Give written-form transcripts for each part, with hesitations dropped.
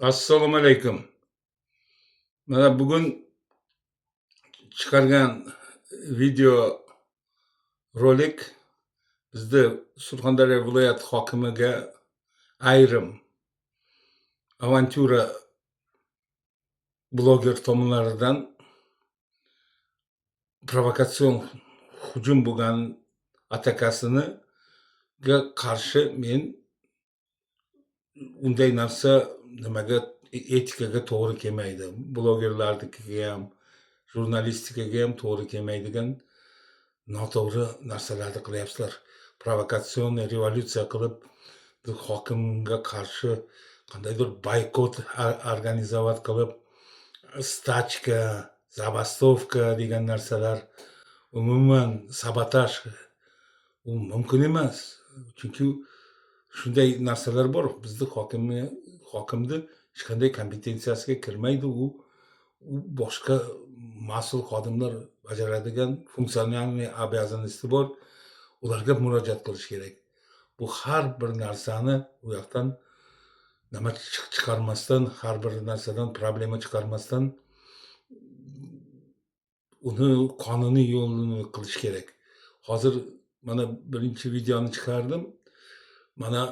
Assalomu alaykum. Mana bugun chiqargan video rolik bizda Surxondaryo viloyati hokimiga ayrim avantyura bloger tomonidan provokatsion hujum bo'lgan atakasini qarshi men unday narsa nimaga etikaga to'g'ri kelmaydi. Blogerlarnikiga ham, jurnalistikaga ham to'g'ri kelmaydigan noto'g'ri narsalarni qilyapsizlar. Provokatsion revolyutsiya qilib, hokimga qarshi qandaydir boykot organizovat qilib, stachka, zabastovka degan narsalar, umuman sabotaj u mumkin emas. Chunki shunday narsalar bor. Bizning hokimni hech qanday kompetensiyasiga kirmaydi. U boshqa mas'ul xodimlar bajaradigan funksionalniy обязанности bor. Ularga murojaat qilish kerak. Bu har bir narsani u yoqdan nima chiqarmasdan, har bir narsadan problema chiqarmasdan uni qonuniy yo'lini qilish kerak. Hozir mana birinchi videoni chiqardim. Mana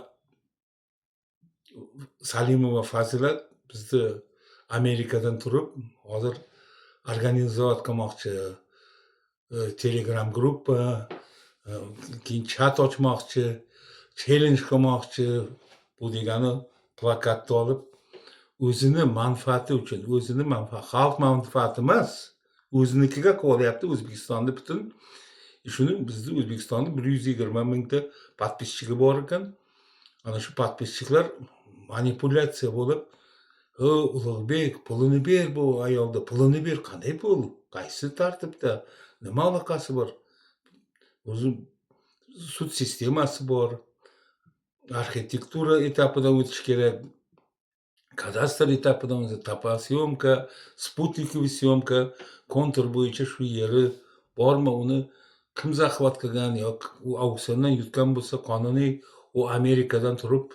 Salimova Fazilat bizni Amerikadan turib, hozir organizovat qilmoqchi, Telegram gruppa, keyin chat ochmoqchi, challenge qilmoqchi. Bu degani plakatni olib, o'zini manfaati uchun, xalq manfaati emas, o'zinikiga qilyapti. O'zbekistonda butun shuni bizni O'zbekistonda 120 mingta подписчиgi bor ekan. Ana shu подписчиklar manipulyatsiya bo'lib, Ulug'bek pulini ber, bu ayolda pulini ber. Qanday pul? Qaysi tartibda? Nima aloqasi bor? O'zi sud sistemasi bor. Arxitektura etapidan o'tish kerak. Kadastr etapidan o'tish, toposyomka, sputnikovый syomka, kontur bo'yicha shu yeri bormi, uni kim zaxvat qilgan yoki u auksiondan yutgan bo'lsa, qonuniy u Amerikadan turib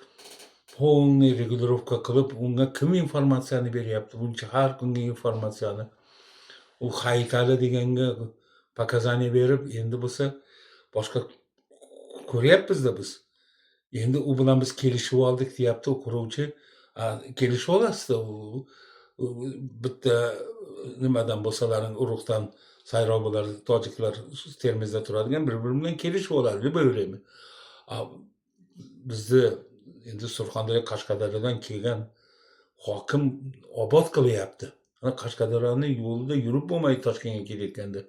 полный regulirovka qilib, unga kim informatsiyani beryapti? Buncha har kungi informatsiyani. U Hayitali deganga показания berib, endi bo'lsa boshqa ko'ryapmiz-da biz. Endi u bilan biz kelishib oldik deyapti u quruvchi. Kelishib olasizda, u bitta nimadan bo'lsalaring, urug'dan sayrobalar, tojiklar Termizda turadigan, bir-biri bilan kelishib oladi, bilaveraymi. Bizni endi Surxondaryo, Qashqadaryodan kelgan hokim obod qilyapti. Ana Qashqadaryoning yo'lida yurib bo'lmaydi Toshkentga kelayotganda.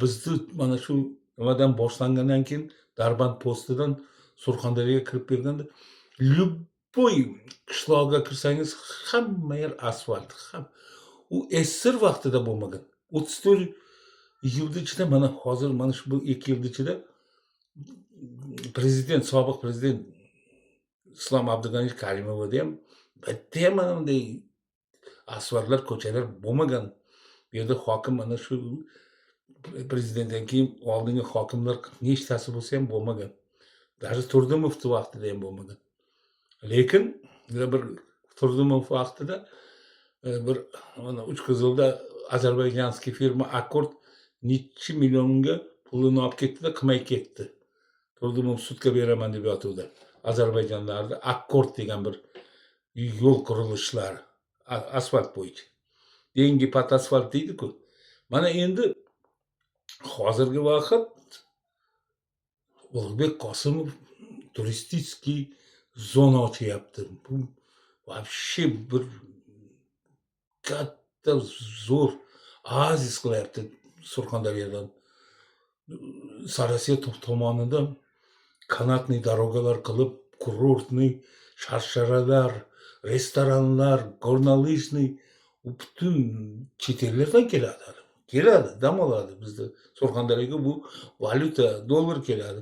Bizni mana shu nimadan boshlangandan keyin Darband postidan Surxondaryoga kirib berganda, любой qishloqqa kirsangiz hamma yer asfalt. U SSR vaqtida bo'lmagan. 34 yil ichida, mana hozir mana shu 2 yil ichida prezident, sobiq prezident Islom Abdug'aniy Karimovda ham bitta ham mana bunday asfaltlar, ko'chalar bo'lmagan. Bu yerda hokim mana shu prezidentdan keyin oldingi hokimlar nechtasi bo'lsa ham bo'lmagan. Даже Turdimovning vaqtida ham bo'lmagan. Lekin bir Turdimov vaqtida bir mana Uchqizilda ozarbayjonskiy firma Akkord necha millionga pulini olib ketdi-da, qilmay ketdi. Turdimov sudga beraman deb yotuvdi. Ozarbayjonlarda Akkord degan bir yo'l qurilishlari asfalt bo'yicha. Dengi pat asfalt deydi-ku. Mana endi hozirgi vaqt Ulug'bek Qosimov turistik zona ochyapti. Bu вообще bir katta zo'r oazis qilyapti Surxondaryodan. Sarosiyo tomonidan kanatniy darogalar qilib, kurortniy sharsharalar, restoranlar, gornolыжный butun chet ellardan keladi, dam oladi. Bizda Surxondaryoga bu valyuta, dollar keladi.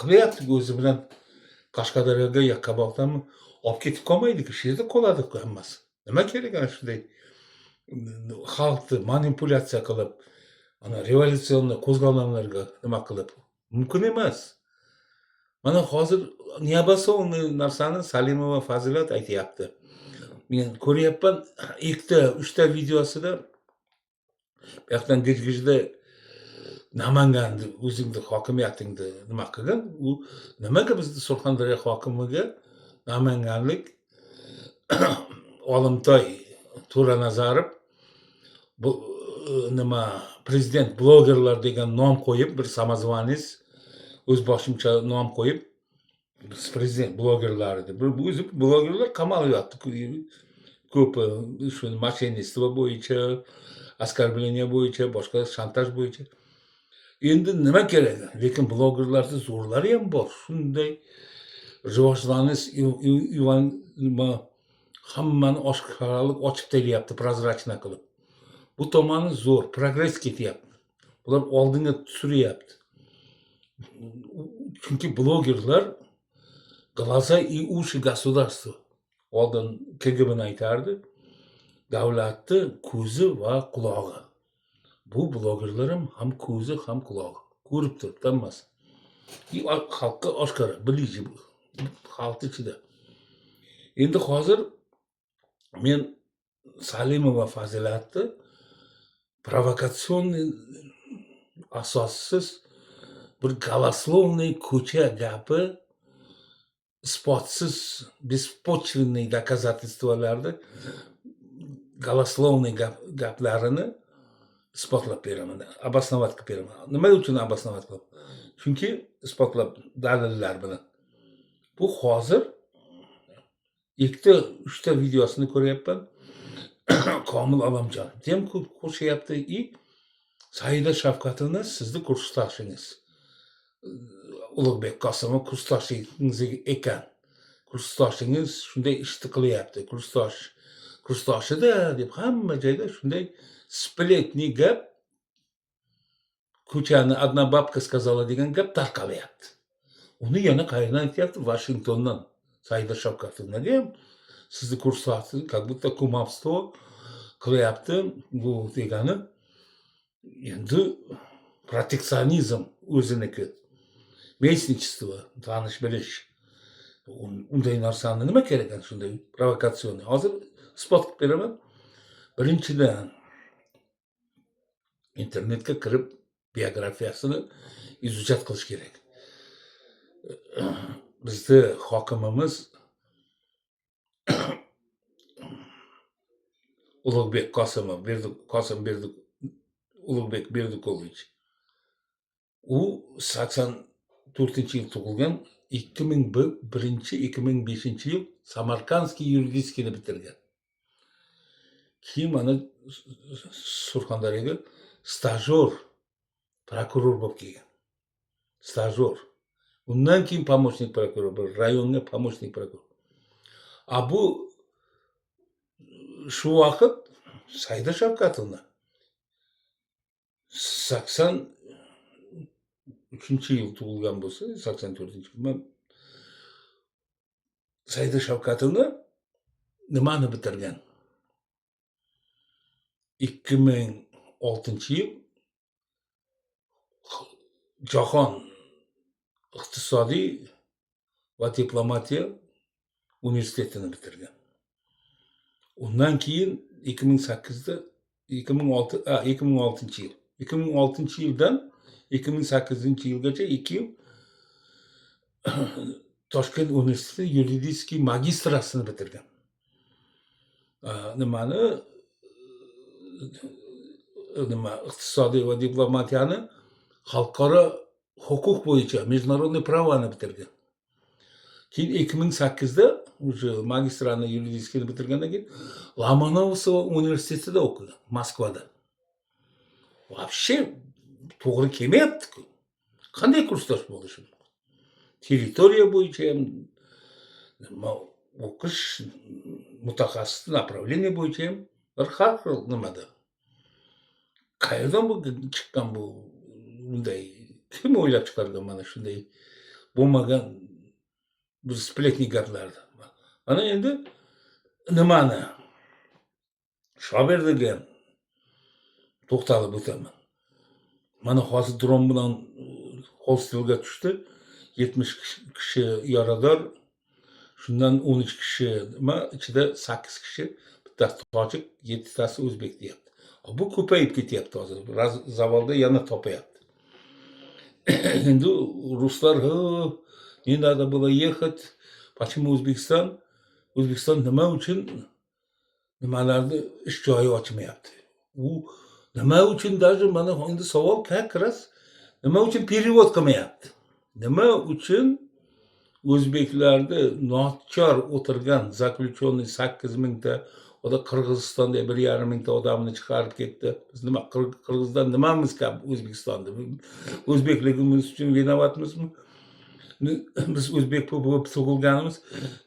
Qilyapti o'zi bilan Qashqadaryoga, Yakkabog'dan olib ketib qolmaydi-ku, shu yerda qoladi-ku hammasi. Nima kerak ana shunday xalqni manipulyatsiya qilib, ana revolyutsion qo'zg'olonlarga nima qilib? Mumkin emas. Mana hozir niyabasovniy narsani Salimova Fazilat aytyapti. men ko'ryapman, ikkita, uchta videosida bu yoqdan Girgizda Namanganni o'zingni hokimiyatingni nima qilgan, u nimaga bizni Surxondaryo hokimiga namanganlik Olimtoy To'ranazarov bu nima prezident blogerlar degan nom qo'yib, bir samozvanец o'zboshimcha nom qo'yib, biz prezident blogerlari deb. Bu o'zi blogerlar qamaliyotti. Ko'pi shu moshenniство bo'yicha, оскорбление bo'yicha, boshqa shantaj bo'yicha. Endi nima kerak? Lekin blogerlarda zo'rlari ham bor. Shunday rivojlanish Ivan hammani oshkoralik ochib tegyapti, prozrachna qilib. Bu tomoni zo'r, progress ketyapti. Bular oldinga suryapti. Chunki blogerlar глаза и уши государства. Oldin KGB'ni aytardi. Davlatni ko'zi va qulog'i. Bu blogerlar ham ko'zi, ham qulog'i. Ko'rib turibdi hammasi. Xalqqa oshkora, bilishi xalq ichida. Endi hozir men Salimova fazilatni provokatsion asossiz bir голословный ko'cha gapi, isbotsiz беспочвенный доказательствоlarni голословный gaplarini isbotlab beraman, обосновать qilib beraman. Nima uchun обосновать qilib? Chunki isbotlab dalillar bilan. Bu hozir ikkita, uchta videosini ko'ryapman. Komil Allamjon ham qo'shyapti. Saida Shavkatovni sizni kursdoshingiz. Ulug'bek Qosimov kursdoshingiz ekan. Kursdoshingiz shunday ishni qilyapti. Kurstoshida deb hamma joyda shunday spletniy gap, ko'chani одна бабка сказала degan gap tarqalyapti. Uni yana qayerdan aytyapti? Washingtondan. Saida Shavkatovnaga ham sizni kursdoshingiz, как будто кумовство qilyapti. Bu degani endi proteksionizm o'ziniki. Mesnichество, tanish bilish. Unday narsani nima kerak ekan shunday provokatsion? Hozir isbot qilib beraman. Birinchidan internetga kirib biografiyasini izujat qilish kerak. Bizni hokimimiz Ulug'bek Qosimov, Ulug'bek Berdikovich. U 84-yil tug'ilgan, 2001-2005-yil Samarkandskiy yuridikini bitirgan. Keyin mana Surxondaryoga stajyor prokuror bo'lib kelgan. Stajyor. Undan keyin помощник prokuror, rayonga помощник prokuror. Bu shu vaqt Saida Shavkatovna 83-yil tug'ilgan bo'lsa, 84-yil. Saida Shavkatovna nimani bitirgan? 2006-yil Jahon iqtisodiy va diplomatiya universitetini bitirgan. Undan keyin 2006-yil. 2006-yildan 2008-yilgacha 2 yil Toshkent universiteti yuridiskiy magistrasini bitirgan. Iqtisodiy va diplomatiyani xalqaro huquq bo'yicha международный pravoni bitirgan. Keyin 2008da o'sha magistrani yuridiskini bitirgandan keyin Lomonosova universitetida o'qigan, Moskvada. Вообще to'g'ri kelmayapti-ku. Qanday kursdosh bo'lishi mumkin? Territoriya bo'yicha ham o'qish, mutaxassis направление bo'yicha ham bir har xil nimada. Qayerdan bu chiqqan bu bunday? Kim o'ylab chiqargan mana shunday bo'lmagan bir spletniy gaplarni? Mana endi nimani? Shoberdiga ham to'xtalib o'taman. Mana hozir dron bilan Hostelga tushdi. 70 kishi yarador. Shundan 13 kishi nima ichida 8 kishi, bittasi tojik, 7tasi o'zbek deyapti. Bu ko'payib ketyapti hozir. Zavolda yana topyapti. Endi ruslar не надо было ехать. Почему O'zbekiston? O'zbekiston nima uchun nimalarni ish joyi ochmayapti? U nima uchun даже mana endi savol как раз nima uchun перевод qilmayapti? Nima uchun o'zbeklarni nochor o'tirgan заключенный 8,000 ta, o da Qirg'izistonda 1,5 mingta odamni chiqarib ketdi. Biz nima Qirg'izdan nimamiz kam O'zbekistonda? O'zbekligimiz uchun vinovatmizmi? Biz o'zbek bo'lib tug'ilganimiz.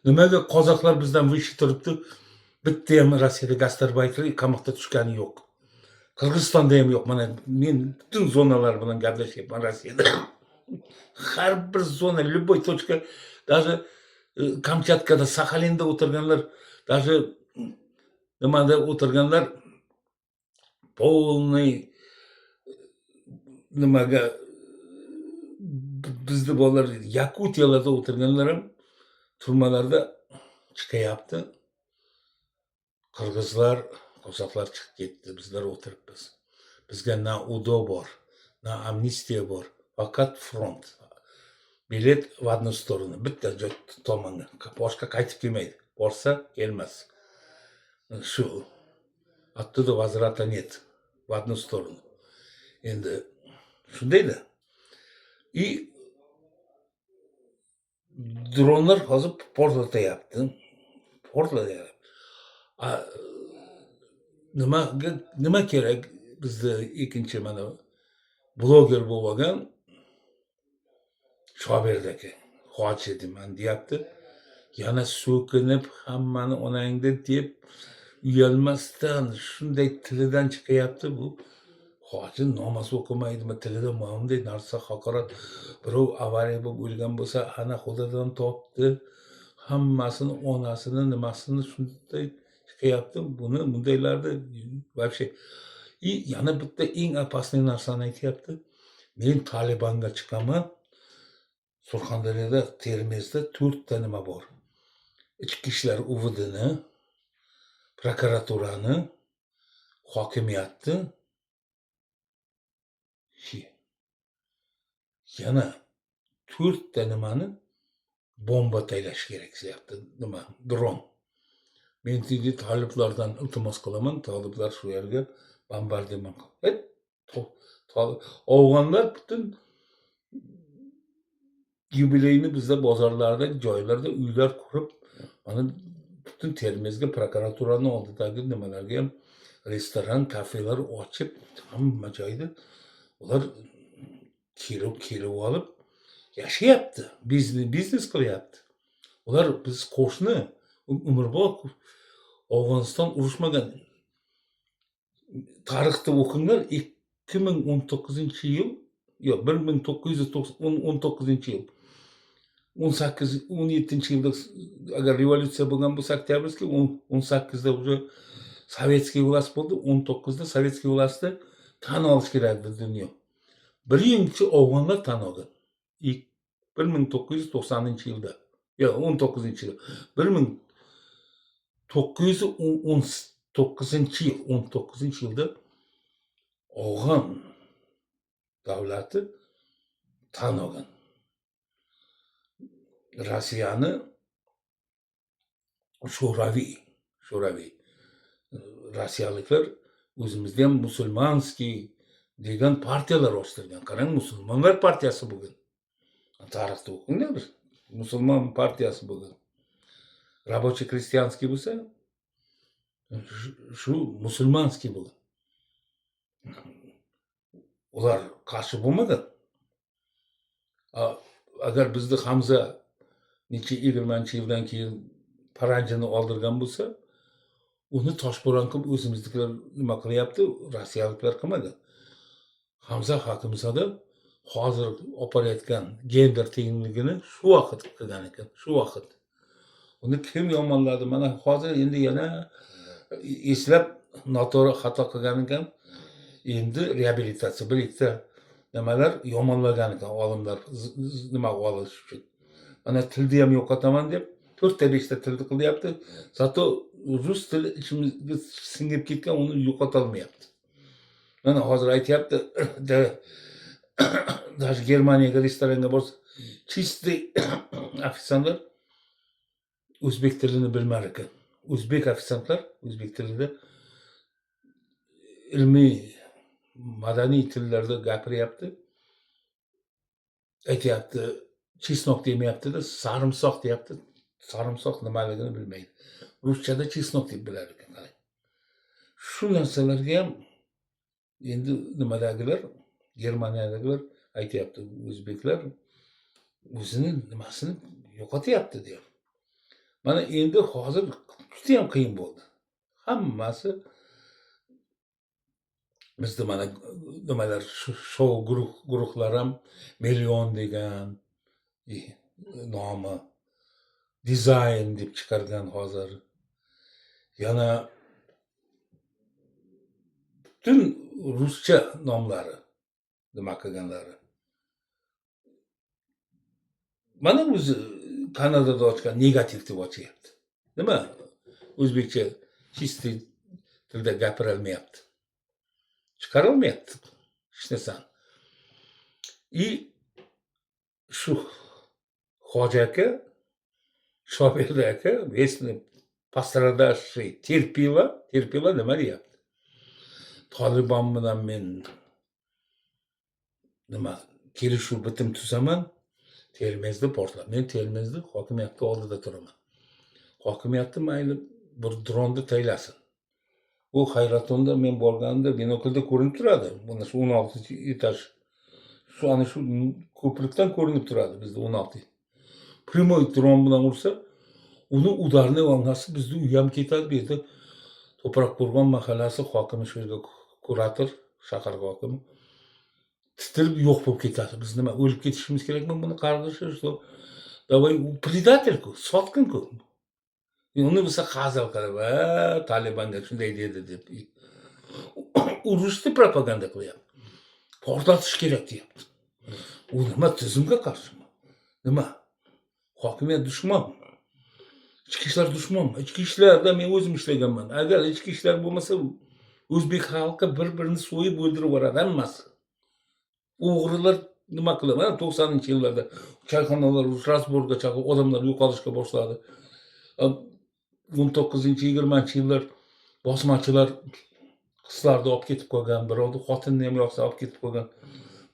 Nimaga qozoqlar bizdan выше turibdi? Bitta ham Rossiyada gastarbayter qamoqda tushgani yo'q. Qirg'izistonda ham yo'q. Mana men butun zonalar bilan gaplashyapman Rossiyada. Har bir zona, любой точка, даже Kamchatkada, Saxalinda o'tirganlar, даже nimada o'tirganlar полный nimaga bizni bolalar Yakutiyalarda o'tirganlar ham turmalarda chiqyapti. Qirg'izlar, qozoqlar chiqib ketdi, bizlar o'tiribmiz. Bizga na UDO bor, na amnistiya bor, faqat front. Bilet в одну сторону, bitta joy tomonga, boshqa qaytib kelmaydi. Borsa kelmas. Shu оттуда возврата нет, в одну сторону. Endi shundayda. И dronlar hozir portlatyapti. Nima kerak? Bizda ikkinchi mana bloger bo'lgan Shoberd aka, hoji deyman deyapti. Yana so'kinib hammani onangda deb uyalmasdan shunday tilidan chiqyapti bu. Hoji namoz o'qimaydimi, tilida bunday narsa haqorat. Birov avariya bo'lib o'lgan bo'lsa, ana Xudodan topdi. Hammasini onasini nimasini shunday chiqyapti. Buni bundaylarni вообще. И yana bitta eng opasniy narsani aytyapti. Men Talibanga chiqaman. Surxondaryoda, Termizda 4 ta nima bor. Ichki ishlar UVDni, prokuraturani, hokimiyatni, yana 4 ta nimani bomba taylash kerak deyapti. Nima? Dron. Men deydi toliblardan iltimos qilaman, toliblar shu yerga bombardimon qilib. Afg'onlar butun yubileyni bizda bozorlarda, joylarda uylar qurib, mana butun Termizga prokuraturani oldidagi nimalarga ham restoran, kafelar ochib, hamma joyda ular kelib olib yashayapti, biznes qilyapti. Ular biz qo'shni, umrbod Afg'oniston urushmagan. Tarixda o'qinglar, 2019-yil, yo'q, 1919-yil 17-yilda agar revolyutsiya bo'lgan bo'lsa, oktyabrskiy 18da уже sovetskiy vlast bo'ldi, 19da sovetskiy властni tan olish kerak edi dunyo. Birinchi afg'onlar tan olgan. 1990-yilda. Yo'q, 19-yilda. 1919-yilda afg'on davlati tan olgan. Rossiyani Sho'raviy. Rossiyaliklar o'zimizda ham musulmonskiy degan partiyalar ochtirgan. Qarang, musulmonlar partiyasi bo'lgan. Tarixda o'qinglar, musulmon partiyasi bo'lgan. Рабочий крестьянский bo'lsa, shu musulmonskiy bo'lgan. Ular qarshi bo'lmagan. Agar bizni Hamza necha 20-yildan keyin paranjini oldirgan bo'lsa, uni toshbo'ron qilib o'zimiznikilar nima qilyapti, rossiyaliklar qilmagan. Hamza Hakimzoda hozir operayotgan gender tengligini shu vaqt qilgan ekan, shu vaqt. Uni kim yomonladi? Mana hozir endi yana eslab noto'g'ri xato qilgan ekan. Endi reabilitatsiya bir ikkita nimalar yomonlagan ekan olimlar nima olish uchun. Mana tilni ham yo'qotaman deb to'rtta beshta tilni qilyapti. Zato rus tili ichimizga singib ketgan, uni yo'qotolmayapti. Mana hozir aytyapti, даже Germaniyaga restoranga borsa, чистый ofitsiantlar o'zbek tilini bilmar ekan. O'zbek ofitsiantlar o'zbek tilida ilmiy, madaniy tillarda gapiryapti. Aytyapti, chesnok demayapti-da, sarimsoq deyapti. Sarimsoq nimaligini bilmaydi. Ruschada chesnok deb bilar ekan. Qarang. Shu narsalarga ham endi nimadagilar, Germaniyadagilar aytyapti, o'zbeklar o'zini nimasini yo'qotyapti deyapti. Mana endi hozir juda ham qiyin bo'ldi. Hammasi bizda mana nimalar, shou guruhlar ham Million degan nomi, dizayn deb chiqargan hozir. Yana butun ruscha nomlari nima qilganlari. Mana o'zi Kanadada ochgan negativ deb ochyapti. Nima? O'zbekcha чистый tilda gapira olmayapti. Chiqara olmayapti hech narsani. Shu Hoji aka, Shoberdi aka, если пострадавший terpila nima deyapti? Tolibon bilan men nima kelishuv bitim tuzaman, Termizda portlab. Men Termizda hokimiyatning oldida turaman. Hokimiyatni mayli bir dronni taylasin. U Hayratonda men borganimda binoklda ko'rinib turadi. Mana shu 16-etaj. Shu ana shu ko'prikdan ko'rinib turadi bizda 16. Primoy dron bilan ursa, uni udarniy volnasi bizda uy ham ketadi. Bu yerda To'proqko'rg'on mahallasi hokimi, shu yerga kurator, shahar hokimi titilib yo'q bo'lib ketadi. Biz nima o'lib ketishimiz kerakmi buni qarg'ishi? Что давай, u предатель-ku, sotqin-ku. Uni bilsa hazil qilib, Talibanga shunday dedi deb urushni propaganda qilyapti. Portlatish kerak deyapti. U nima, tizimga qarshimi? Nima? Hokimiyat dushman. Ichki ishlar dushman. Ichki ishlarda men o'zim ishlaganman. Agar ichki ishlar bo'lmasa, o'zbek xalqi bir-birini so'yib o'ldirib yuboradi hammasi. O'g'rilar nima qiladi? 90-yillarda choyxonalar, Strasburgga chaqib odamlar yo'qolishga boshladi. 19-20-yillar bosmachilar qizlarni olib ketib qo'ygan, birovni xotinini ham yoqsa olib ketib qo'ygan.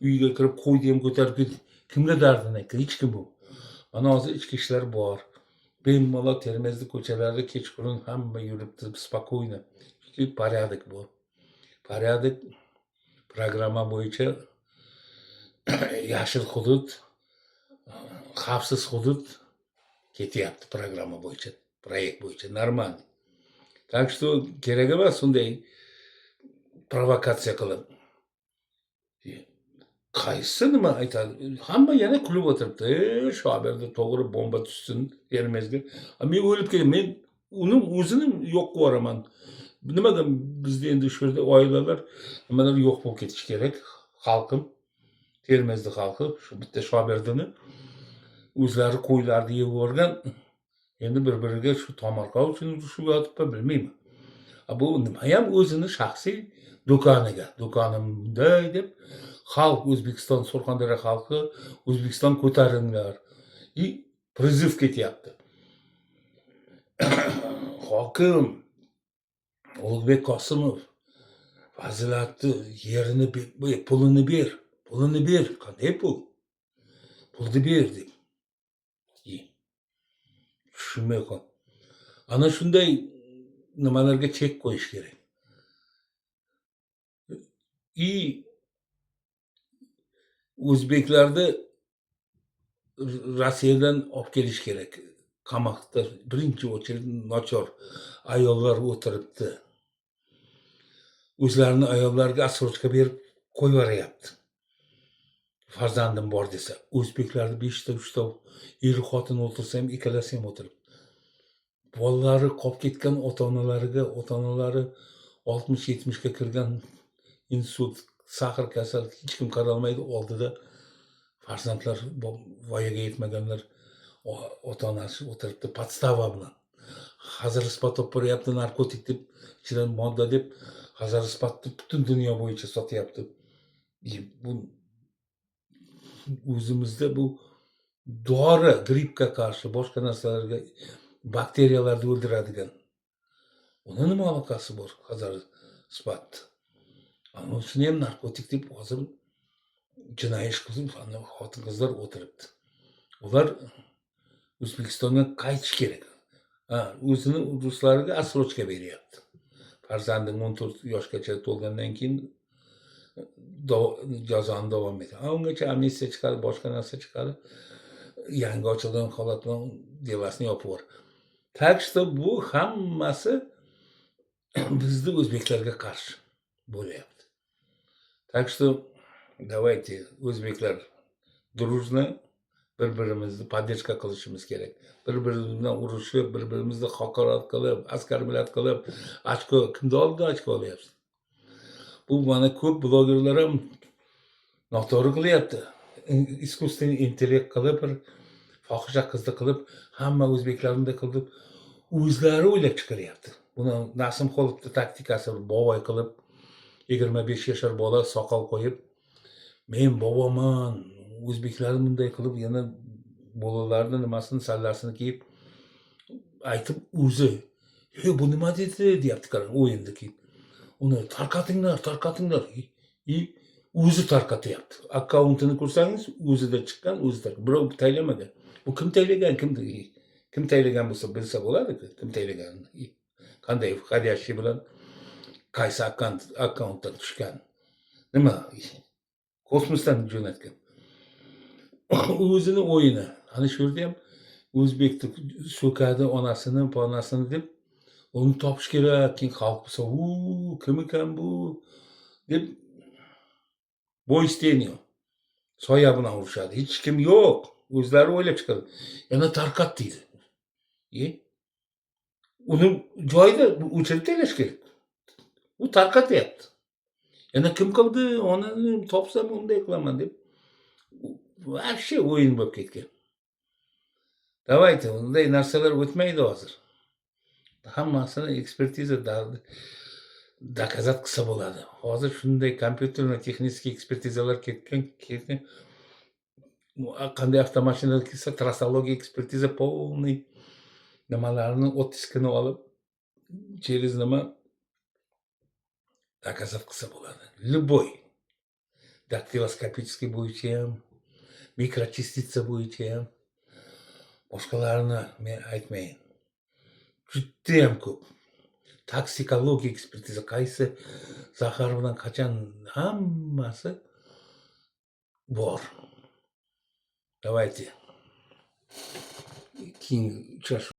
Uyga kirib qo'yni ham ko'tarib ketib, kimga dardini aytdi? Hech kim bu. Mana hozir ichki ishlar bor. Bemalol Termizda ko'chalarda kechqurun hamma yuribdi, spokойно. Chunki порядок bor. Порядок programma bo'yicha yashil hudud, xavfsiz hudud ketyapti programma bo'yicha, proyekt bo'yicha normal. Так что kerak emas unday provokatsiya qilib. Qaysi nima aytadi? Hamma yana kulib o'tiribdi. Shoberdi to'g'ri bomba tushsin Termizga. Men o'lib ketaman. Men uni o'zini yo'q qilib yuboraman. Nimaga bizda endi shu yerda oilalar nimalar yo'q bo'lib ketishi kerak? Xalqim, Termizda xalqi shu bitta Shoberdini o'zlari qo'ylarni yeb yuborgan. Endi bir-biriga shu tomorqa uchun urushib yotibmi, bilmayman. Bu nima ham o'zini shaxsiy do'konimda deb xalq, O'zbekiston, Surxondaryo xalqi, O'zbekiston ko'taringlar. Priziv ketyapti. Hokim Ulug'bek Qosimov fazilatni yerini pulini ber. Qanday pul? Pulni ber deb. Tushunmay qol. Ana shunday nimalarga chek qo'yish kerak. O'zbeklarni Rossiyadan olib kelish kerak. Qamoqda birinchi o'chirik nochor ayollar o'tiribdi. O'zlarini ayollarga asrochka berib qo'yib yuboryapti. Farzandim bor desa, o'zbeklarni 5 ta 3 ta er xotin o'tirsa ham ikkalasi ham o'tirib. Bolalari qolib ketgan ota-onalari 60-70 ga kirgan, insult, sahar kasal, hech kim qara olmaydi, oldida farzandlar voyaga yetmaganlar ota-onasi o'tiribdi podstava bilan. Hazır isbot olib beryapti, narkotik deb, ichidan modda deb hazır isbotni butun dunyo bo'yicha sotyapti. Bu o'zimizda bu dori grippga qarshi, boshqa narsalarga, bakteriyalarni o'ldiradigan. Uni nima aloqasi bor hazır isbot? Ana shuni ham narkotik deb hozir jinoiy ish qilib, xotin-qizlar o'tiribdi. Ular O'zbekistonga qaytish kerak. O'zini ruslarga asrochka beryapti. Farzandim 14 yoshgacha to'lgandan keyin jazoni davom etadi. Ungacha amnistiya chiqarib, boshqa narsa chiqarib, yangi ochilgan holat bilan devasini yopib yubor. Так что bu hammasi bizni o'zbeklarga qarshi bo'lyapti. Так что давайте o'zbeklar дружно bir-birimizni поддержка qilishimiz kerak. Bir-birimiz bilan urushib, bir-birimizni haqorat qilib, askarmilat qilib, ochko kimda oldi ochko olyapsiz. Bu mana ko'p blogerlar ham noto'g'ri qilyapti. Искусственный intellekt qilib, bir fohisha qizni qilib, hamma o'zbeklarni qilib, o'zlari o'ylab chiqaryapti. Buni Nasimxo'lovning taktikasi bovoy qilib, 25 yoshar bola soqol qo'yib, men boboman, o'zbeklarni bunday qilib, yana bolalarni nimasini sallasini kiyib aytib o'zi, bu nima dedi, deyapti qarang, o'yinda keyin. Uni tarqatinglar. O'zi tarqatyapti. Akkauntini ko'rsangiz, o'zida chiqqan, o'zi tarqatgan. Birov taylamagan. Bu kim taylagan? Kim taylagan bo'lsa bilsa bo'ladi-ku, kim taylaganini. Qanday vходящий bilan qaysi akkauntdan tushgan. Nima? Kosmosdan jo'natgan. O'zini o'yini. Ana shu yerda ham o'zbekni so'kadi onasini, ponasini deb uni topish kerak. Keyin xalq bo'lsa, kim ekan bu deb bo'ysteniyor. Soya bilan urushadi. Hech kim yo'q. O'zlari o'ylab chiqadi. Yana tarqat deydi. Uni joyida o'chirib tashlash kerak. U tarqatyapti. Yana kim qildi? Onani topsam unday qilaman deb. Вообще o'yin bo'lib ketgan. Давайте, unday narsalar o'tmaydi hozir. Hammasini ekspertiza dokazat qilsa bo'ladi. Hozir shunday kompyuterni texnik ekspertizalar ketgan. Qanday avtomashinalar kelsa, trassologiya ekspertiza полный nimalarni otiskini olib, через nima dokazat qilsa bo'ladi. Любой daktiloskopический bo'yicha ham, mikrochestitsa bo'yicha ham, boshqalarini men aytmayin. Juda ham ko'p. Toksikologiya ekspertiza, qaysi zahar bilan qachon, hammasi bor. Давайте. Keyin uchrashuv